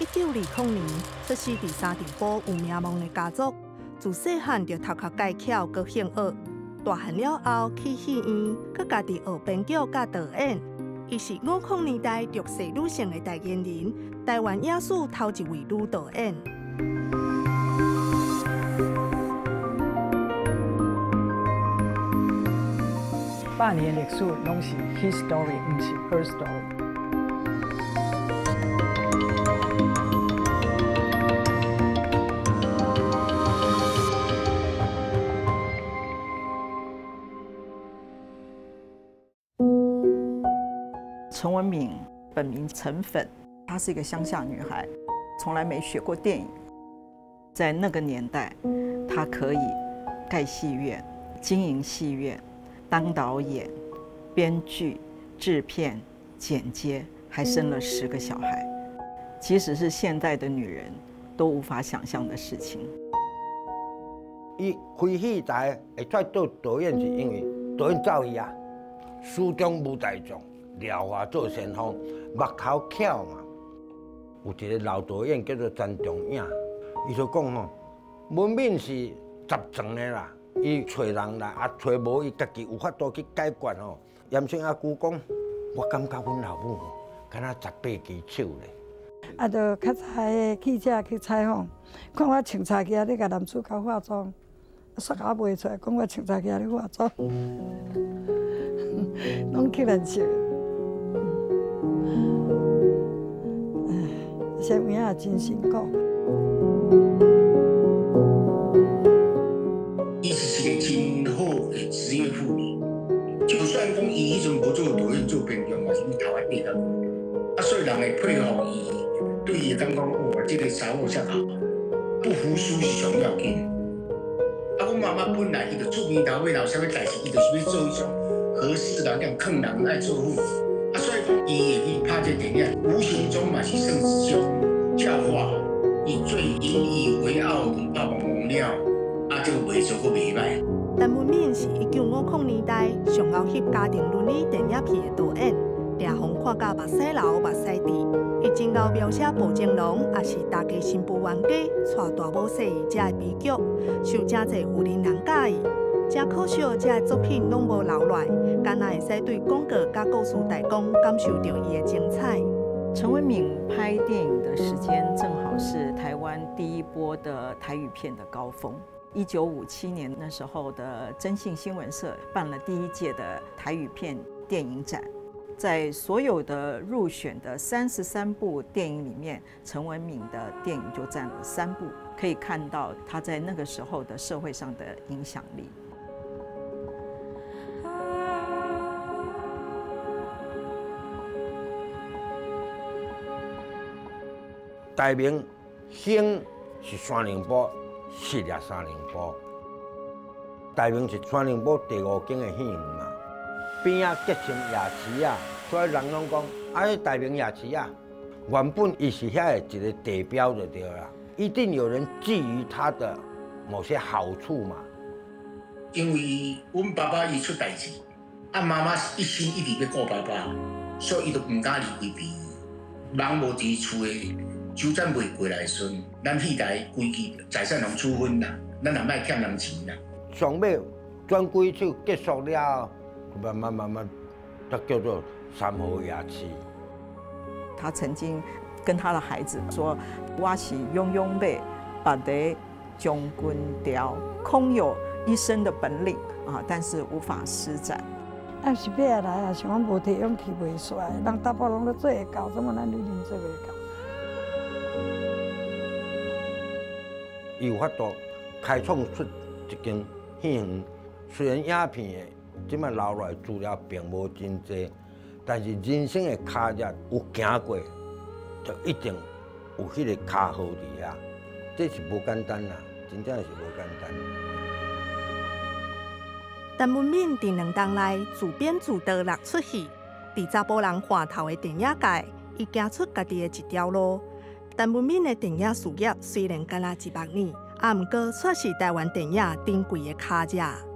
1920年出世伫沙尘堡有名望的家族，自细汉就头壳介巧，阁兴学。大汉了后去戏院，佮家己学编剧佮导演。伊是50年代弱势女性的代言人，台湾影史头一位女导演。100年历史拢是 his story， 唔是 her story。陈文敏本名陈粉，她是一个乡下女孩，从来没学过电影。在那个年代，她可以盖戏院、经营戏院、当导演、编剧、制片、剪接，还生了10个小孩。即使是现代的女人都无法想象的事情。伊开戏台会出做导演，是因为导演造诣啊，书中无大众。廖华做先锋，目头巧嘛。有一个老导演叫做詹仲颖，伊就讲吼，文敏是十全的啦。伊找人来，找无伊家己有法度去解决吼。严生阿姑讲，我感觉阮老母吼，敢若18只手咧。就较早的记者去采访，看我穿插起咧，甲男主角化妆，煞甲我卖出来，讲我穿插起咧化妆，拢去人笑。生命也真辛苦。伊是一个真好的职业妇女，就算讲伊迄阵无做导演、做编剧，嘛是头壳低到。所以人会配合伊，对伊感觉哇，这个查某遮好，不服输是上要紧。阮妈妈本来伊就出面头尾有啥物代志，伊就是要做迄种合适的，让坑人爱做伙。所以讲，伊会去拍这电影，无形中嘛是算是种教化，伊最引以为傲的拍王王了，这个袂做阁袂歹。陈文敏是1950年代上后翕家庭伦理电影片的导演，掠风看甲目屎流、目屎滴。伊真够描写暴情郎，也是大家新妇冤家，带大某细姨这的悲剧，受真侪有人喜意。真可惜，这个作品拢无留落，敢若会使对广告甲故事大纲感受到伊的精彩。陈文敏拍电影的时间正好是台湾第一波的台语片的高峰。1957年那时候的征信新闻社办了第1届的台语片电影展，在所有的入选的33部电影里面，陈文敏的电影就占了3部，可以看到他在那个时候的社会上的影响力。台名兴是308，实也308。台名是308第5间的戏院嘛，边啊结成夜市啊，所以人拢讲迄台名夜市啊，原本伊是遐的一个地标就对啦，一定有人觊觎它的某些好处嘛。因为阮爸爸伊出代志，妈妈一心一意要顾爸爸，所以伊就唔敢离开边。人无伫厝的。周转袂过来的时阵，咱戏台规矩财产拢处分啦，咱也莫欠人钱啦。上尾转几手结束了，慢慢，才叫做3号夜市。他曾经跟他的孩子说：“我是勇勇马，拔得将军调，空有一身的本领啊，但是无法施展。”要是要来啊，像我无提勇气袂出来，人大部拢咧做会到，怎么咱女人做袂到？伊有法度开创出一间戏院，虽然影片的即摆留落来资料并无真济，但是人生的脚印有行过，就一定有迄个脚号伫遐，这是无简单啦，真正是无简单。陈文敏伫2档内自编自导6出戏，伫查甫人看头的电影界，伊行出家己的一条路。陈文敏的电影事业虽然干那100年，也毋过却是台湾电影珍贵的脚印。